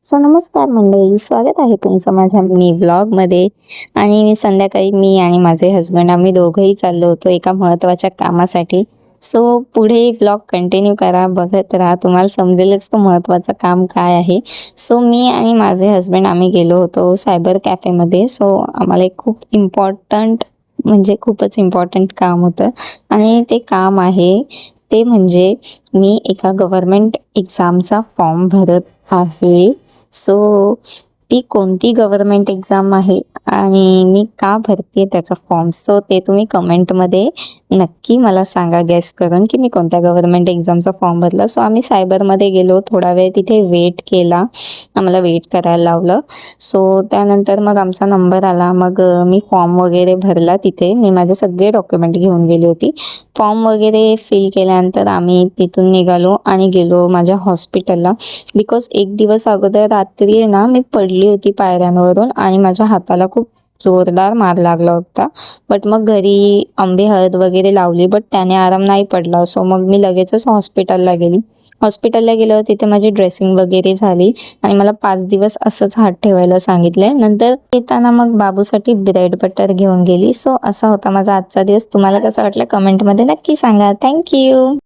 So नमस्कार मंडळी, स्वागत आहे तुमचं माझ्या मिनी व्लॉगमध्ये. आणि संध्याकाळी मी आणि माझे हस्बंड आम्ही दोघंही चाललो होतो एका महत्त्वाच्या कामासाठी. सो पुढे व्लॉग कंटिन्यू करा, बघत राहा, तुम्हाला समजेलच तो महत्त्वाचं काम काय आहे. सो मी आणि माझे हस्बंड आम्ही गेलो होतो सायबर कॅफेमध्ये. सो आम्हाला एक खूप इम्पॉर्टंट म्हणजे खूपच इम्पॉर्टंट काम होतं आणि ते काम आहे ते म्हणजे मी एका गव्हर्मेंट एक्झामचा फॉर्म भरत आहे. सो ती कोणती गव्हर्मेंट एक्झाम आहे आणि मी का भरते त्याचा फॉर्म, सो ते तुम्ही कमेंटमध्ये नक्की मला सांगा गेस करून की मी कोणत्या गव्हर्मेंट एक्झामचा फॉर्म भरला. सो आम्ही सायबरमध्ये गेलो, थोडा वेळ तिथे वेट केला, आम्हाला वेट करायला लावलं. सो त्यानंतर मग आमचा नंबर आला. मग मी फॉर्म वगैरे भरला. तिथे मी माझे सगळे डॉक्युमेंट घेऊन गेली होती. फॉर्म वगैरे फिल केल्यानंतर आम्ही तिथून निघालो आणि गेलो माझ्या हॉस्पिटलला. बिकॉज एक दिवस अगोदर रात्री ना मी पडली होती पायऱ्यांवरून आणि माझ्या हाताला खूप जोरदार मार लागला होता. बट मग घरी आंबे हळद वगैरे लावली, बट त्याने आराम नाही पडला. सो मग मी लगेचच हॉस्पिटलला गेली. हॉस्पिटलला गेल्यावर तिथे माझी ड्रेसिंग वगैरे झाली आणि मला 5 दिवस असंच हात ठेवायला सांगितलंय. नंतर येताना मग बाबूसाठी ब्रेड बटर घेऊन गेली. सो असा होता माझा आजचा दिवस. तुम्हाला कसं वाटलं कमेंटमध्ये नक्की सांगा. थँक्यू.